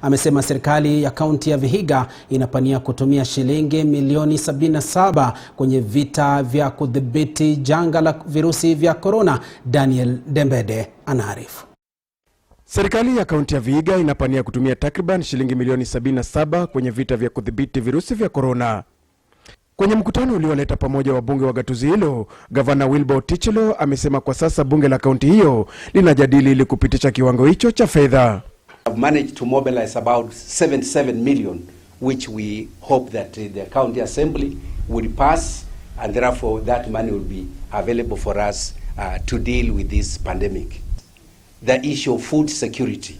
amesema serikali ya kaunti ya Vihiga inapania kutumia shilingi milioni 77 kwenye vita vya kudhibiti janga la virusi vya korona. Daniel Dembede anaarifu. Serikali ya kaunti ya Vihiga inapania kutumia takriban shilingi milioni 77 kwenye vita vya kudhibiti virusi vya korona. Kwenye mkutano ulioleta pamoja wabunge wa gatuzi hilo, Gavana Wilbur Otichilo amesema kwa sasa bunge la kaunti hiyo linajadili ili kupitisha kiwango hicho cha fedha. I've managed to mobilize about 77 million, which we hope that the county assembly will pass, and therefore that money will be available for us to deal with this pandemic. The issue of food security,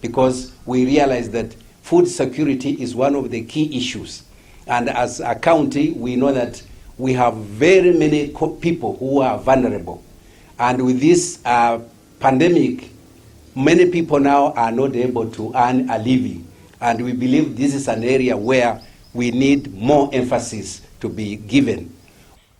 because we realize that food security is one of the key issues. And as a county, we know that we have very many people who are vulnerable. And with this pandemic, many people now are not able to earn a living. And we believe this is an area where we need more emphasis to be given.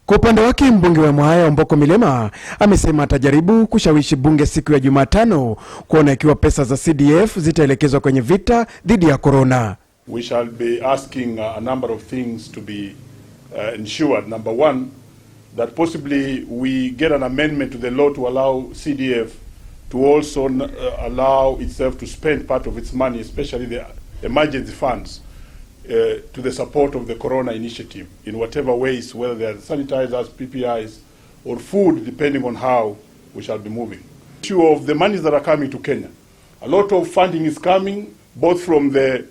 Kwa upande wake, mbunge wa Mwaya Omboko Milema amesema atajaribu kushawishi bunge siku ya Jumatano kuona ikiwa pesa za CDF zitaelekezwa kwenye vita dhidi ya corona. We shall be asking a number of things to be ensured. Number one, that possibly we get an amendment to the law to allow CDF to also allow itself to spend part of its money, especially the emergency funds, to the support of the Corona initiative in whatever ways, whether they are sanitizers, PPIs, or food, depending on how we shall be moving. Issue of the monies that are coming to Kenya. A lot of funding is coming, both from the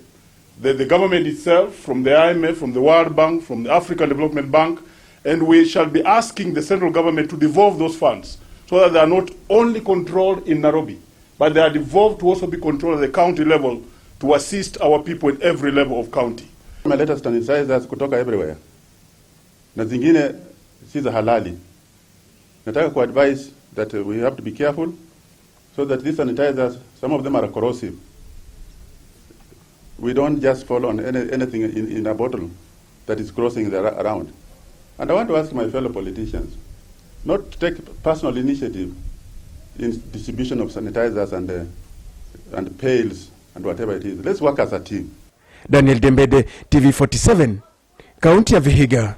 government itself, from the IMF, from the World Bank, from the African Development Bank, and we shall be asking the central government to devolve those funds so that they are not only controlled in Nairobi, but they are devolved to also be controlled at the county level to assist our people at every level of county. Let us sanitize kutoka everywhere. Na zingine si za halali. Nataka ku advise that we have to be careful so that these sanitizers, some of them are corrosive. We don't just fall on anything in a bottle that is crossing around. And I want to ask my fellow politicians not to take personal initiative in distribution of sanitizers and pails and whatever it is. Let's work as a team. Daniel Dembede, TV47, Kaunti ya Vihiga.